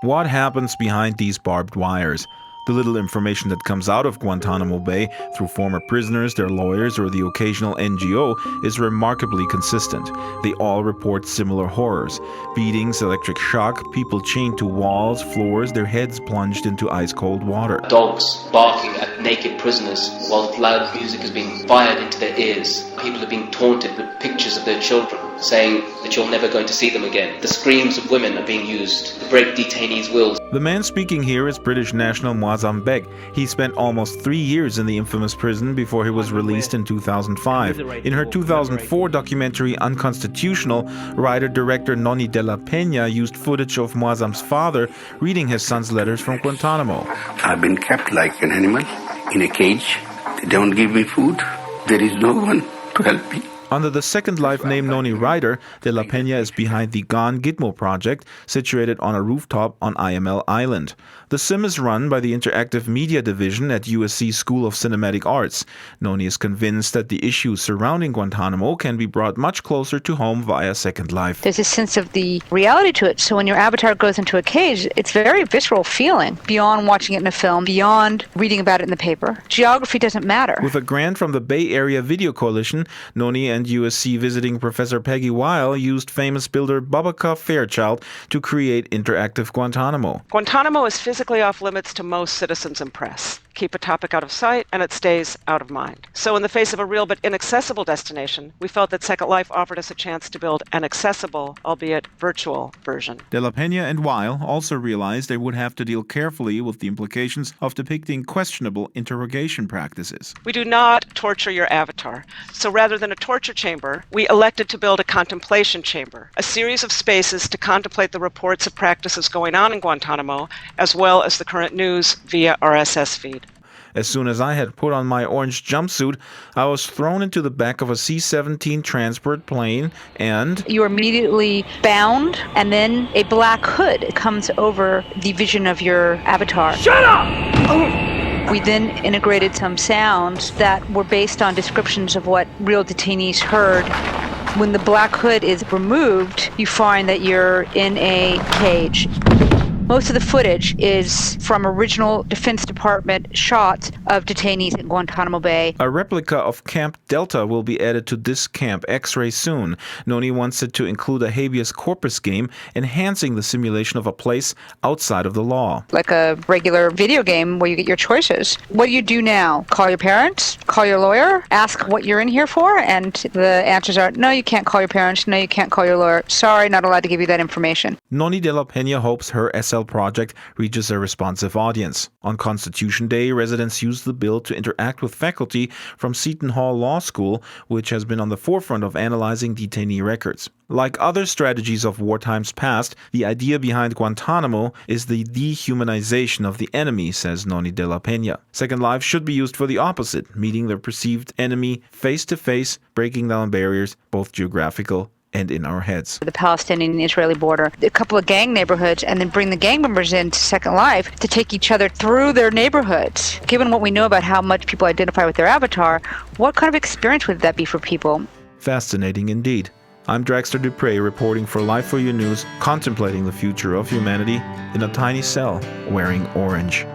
What happens behind these barbed wires? The little information that comes out of Guantanamo Bay through former prisoners, their lawyers, or the occasional NGO is remarkably consistent. They all report similar horrors: beatings, electric shock, people chained to walls, floors, their heads plunged into ice-cold water. Dogs barking at naked prisoners while loud music is being fired into their ears. People are being taunted with pictures of their children, saying that you're never going to see them again. The screams of women are being used to break detainees' wills. The man speaking here is British national Muazzam Beg. He spent almost 3 years in the infamous prison before he was released in 2005. In her 2004 documentary Unconstitutional, writer-director Noni de la Peña used footage of Muazzam's father reading his son's letters from Guantanamo. I've been kept like an animal in a cage. They don't give me food. There is no one to help me. Under the Second Life name Noni Rider, de la Peña is behind the Gitmo project, situated on a rooftop on IML Island. The sim is run by the Interactive Media Division at USC School of Cinematic Arts. Noni is convinced that the issues surrounding Guantanamo can be brought much closer to home via Second Life. There's a sense of the reality to it. So when your avatar goes into a cage, it's a very visceral feeling, beyond watching it in a film, beyond reading about it in the paper. Geography doesn't matter. With a grant from the Bay Area Video Coalition, Noni and USC visiting Professor Peggy Weil used famous builder Bubba Fairchild to create interactive Guantanamo. Guantanamo is physically off limits to most citizens and press. Keep a topic out of sight and it stays out of mind. So in the face of a real but inaccessible destination, we felt that Second Life offered us a chance to build an accessible, albeit virtual, version. De la Peña and Weil also realized they would have to deal carefully with the implications of depicting questionable interrogation practices. We do not torture your avatar. So rather than a torture chamber, we elected to build a contemplation chamber, a series of spaces to contemplate the reports of practices going on in Guantanamo, as well as the current news via RSS feed. As soon as I had put on my orange jumpsuit, I was thrown into the back of a C-17 transport plane and... You are immediately bound, and then a black hood comes over the vision of your avatar. Shut up! We then integrated some sounds that were based on descriptions of what real detainees heard. When the black hood is removed, you find that you're in a cage. Most of the footage is from original Defense Department shots of detainees in Guantanamo Bay. A replica of Camp Delta will be added to this Camp X-Ray soon. Noni wants it to include a habeas corpus game, enhancing the simulation of a place outside of the law. Like a regular video game where you get your choices. What do you do now? Call your parents? Call your lawyer? Ask what you're in here for? And the answers are, no, you can't call your parents. No, you can't call your lawyer. Sorry, not allowed to give you that information. Noni de la Peña hopes her SL project reaches a responsive audience. On Constitution Day, residents used the bill to interact with faculty from Seton Hall Law School, which has been on the forefront of analyzing detainee records. Like other strategies of war times past, the idea behind Guantanamo is the dehumanization of the enemy, says Noni de la Peña. Second Life should be used for the opposite, meeting the perceived enemy face to face, breaking down barriers, both geographical and in our heads. The Palestinian and Israeli border, a couple of gang neighborhoods, and then bring the gang members into Second Life to take each other through their neighborhoods. Given what we know about how much people identify with their avatar, what kind of experience would that be for people? Fascinating indeed. I'm Draxtor Despres, reporting for Life4You News, contemplating the future of humanity in a tiny cell wearing orange.